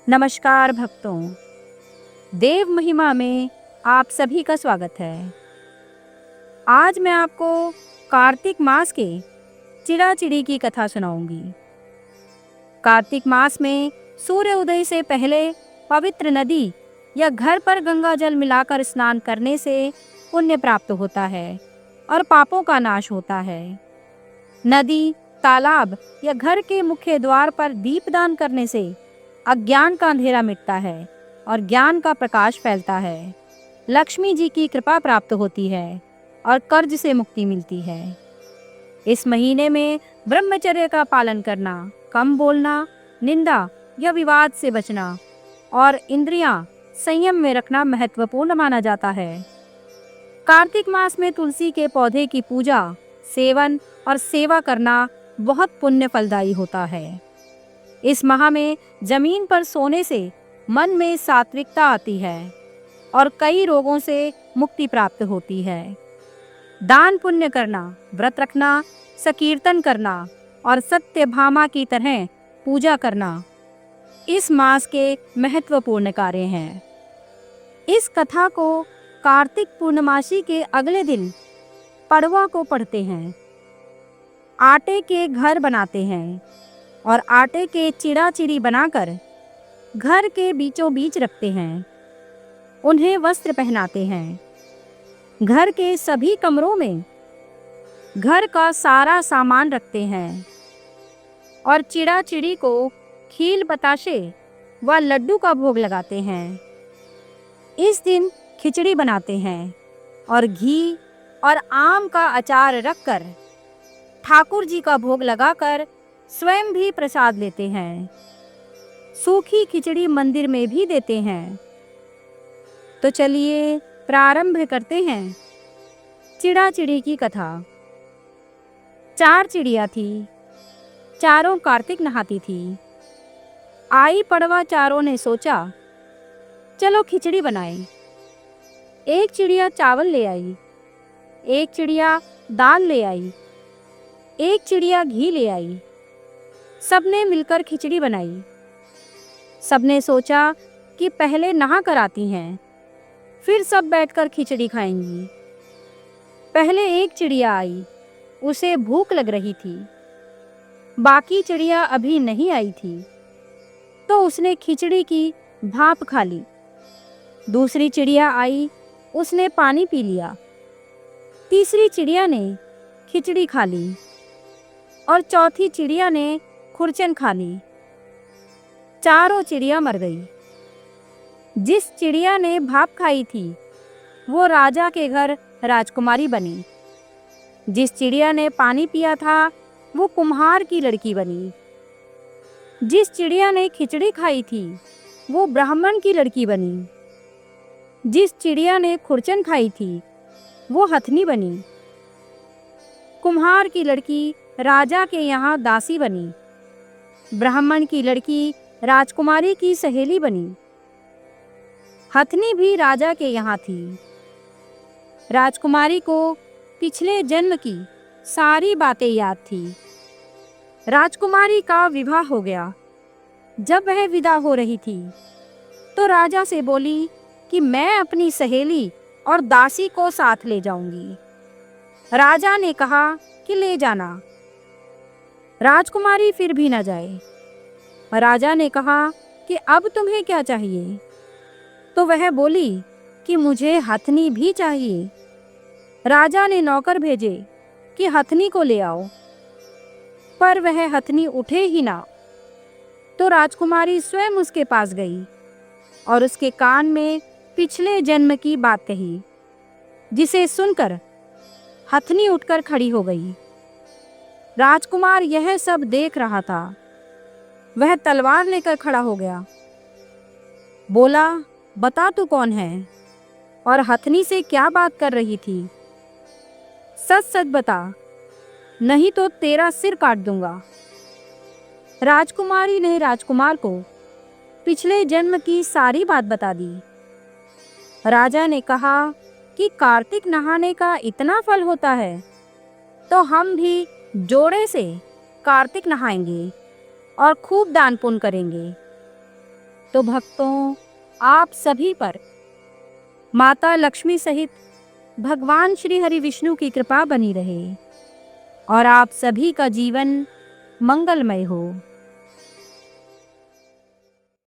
नमस्कार भक्तों, देव महिमा में आप सभी का स्वागत है। आज मैं आपको कार्तिक मास के चिड़ा-चिड़ी की कथा सुनाऊंगी। कार्तिक मास में सूर्य उदय से पहले पवित्र नदी या घर पर गंगा जल मिलाकर स्नान करने से पुण्य प्राप्त होता है और पापों का नाश होता है। नदी, तालाब या घर के मुख्य द्वार पर दीपदान करने से अज्ञान का अंधेरा मिटता है और ज्ञान का प्रकाश फैलता है। लक्ष्मी जी की कृपा प्राप्त होती है और कर्ज से मुक्ति मिलती है। इस महीने में ब्रह्मचर्य का पालन करना, कम बोलना, निंदा या विवाद से बचना और इंद्रियां संयम में रखना महत्वपूर्ण माना जाता है। कार्तिक मास में तुलसी के पौधे की पूजा, सेवन और सेवा करना बहुत पुण्य फलदायी होता है। इस माह में जमीन पर सोने से मन में सात्विकता आती है और कई रोगों से मुक्ति प्राप्त होती है। दान पुण्य करना, व्रत रखना, संकीर्तन करना और सत्यभामा की तरह पूजा करना इस मास के महत्वपूर्ण कार्य हैं। इस कथा को कार्तिक पूर्णमासी के अगले दिन पड़वा को पढ़ते हैं। आटे के घर बनाते हैं और आटे के चिड़ा-चिड़ी बनाकर घर के बीचों बीच रखते हैं। उन्हें वस्त्र पहनाते हैं। घर के सभी कमरों में घर का सारा सामान रखते हैं और चिड़ा-चिड़ी को खील बताशे व लड्डू का भोग लगाते हैं। इस दिन खिचड़ी बनाते हैं और घी और आम का अचार रखकर ठाकुर जी का भोग लगाकर स्वयं भी प्रसाद लेते हैं। सूखी खिचड़ी मंदिर में भी देते हैं। तो चलिए प्रारंभ करते हैं चिड़ा-चिड़ी की कथा। 4 चिड़िया थी, चारों कार्तिक नहाती थी। आई पड़वा चारों ने सोचा, चलो खिचड़ी बनाएं। एक चिड़िया चावल ले आई, एक चिड़िया दाल ले आई, एक चिड़िया घी ले आई। सबने मिलकर खिचड़ी बनाई। सबने सोचा कि पहले नहा कर आती हैं, फिर सब बैठकर खिचड़ी खाएंगी। पहले एक चिड़िया आई, उसे भूख लग रही थी। बाकी चिड़िया अभी नहीं आई थी, तो उसने खिचड़ी की भाप खा ली। दूसरी चिड़िया आई, उसने पानी पी लिया। तीसरी चिड़िया ने खिचड़ी खा ली और चौथी चिड़िया ने खुरचन खा ली। चारों चिड़िया मर गई। जिस चिड़िया ने भाप खाई थी वो राजा के घर राजकुमारी बनी। जिस चिड़िया ने पानी पिया था वो कुम्हार की लड़की बनी। जिस चिड़िया ने खिचड़ी खाई थी वो ब्राह्मण की लड़की बनी। जिस चिड़िया ने खुरचन खाई थी वो हथनी बनी। कुम्हार की लड़की राजा के यहाँ दासी बनी। ब्राह्मण की लड़की राजकुमारी की सहेली बनी। हथनी भी राजा के यहाँ थी। राजकुमारी को पिछले जन्म की सारी बातें याद थी। राजकुमारी का विवाह हो गया। जब वह विदा हो रही थी तो राजा से बोली कि मैं अपनी सहेली और दासी को साथ ले जाऊंगी। राजा ने कहा कि ले जाना। राजकुमारी फिर भी न जाए। राजा ने कहा कि अब तुम्हें क्या चाहिए? तो वह बोली कि मुझे हथनी भी चाहिए। राजा ने नौकर भेजे कि हथनी को ले आओ, पर वह हथनी उठे ही ना। तो राजकुमारी स्वयं उसके पास गई और उसके कान में पिछले जन्म की बात कही, जिसे सुनकर हथनी उठकर खड़ी हो गई। राजकुमार यह सब देख रहा था। वह तलवार लेकर खड़ा हो गया। बोला, बता तू कौन है और हथनी से क्या बात कर रही थी? सच सच बता, नहीं तो तेरा सिर काट दूंगा। राजकुमारी ने राजकुमार को पिछले जन्म की सारी बात बता दी। राजा ने कहा कि कार्तिक नहाने का इतना फल होता है, तो हम भी जोड़े से कार्तिक नहाएंगे और खूब दान पुण्य करेंगे। तो भक्तों, आप सभी पर माता लक्ष्मी सहित भगवान श्री हरि विष्णु की कृपा बनी रहे और आप सभी का जीवन मंगलमय हो।